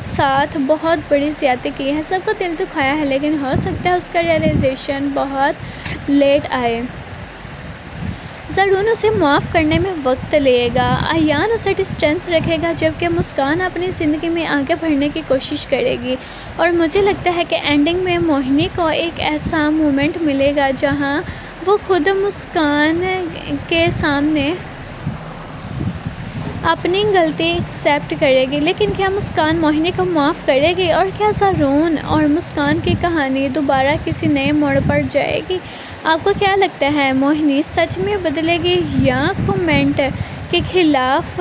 साथ बहुत बड़ी ज़्यादती की है, सबको दिल दुखाया है, लेकिन हो सकता है उसका रियलाइजेशन बहुत लेट आए। ज़रून उसे माफ़ करने में वक्त लगेगा, अयान उसे डिस्टेंस रखेगा, जबकि मुस्कान अपनी ज़िंदगी में आगे बढ़ने की कोशिश करेगी। और मुझे लगता है कि एंडिंग में मोहिनी को एक ऐसा मोमेंट मिलेगा जहां वो खुद मुस्कान के सामने अपनी गलती एक्सेप्ट करेगी। लेकिन क्या मुस्कान मोहिनी को माफ़ करेगी, और क्या ज़रून और मुस्कान की कहानी दोबारा किसी नए मोड़ पर जाएगी? आपको क्या लगता है, मोहिनी सच में बदलेगी या कमेंट के खिलाफ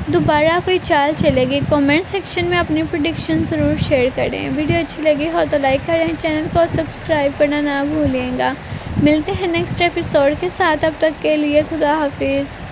दोबारा कोई चाल चलेगी? कमेंट सेक्शन में अपनी प्रेडिक्शन ज़रूर शेयर करें। वीडियो अच्छी लगी हो तो लाइक करें, चैनल को सब्सक्राइब करना ना भूलिएगा। मिलते हैं नेक्स्ट एपिसोड के साथ, अब तक के लिए खुदा हाफिज़।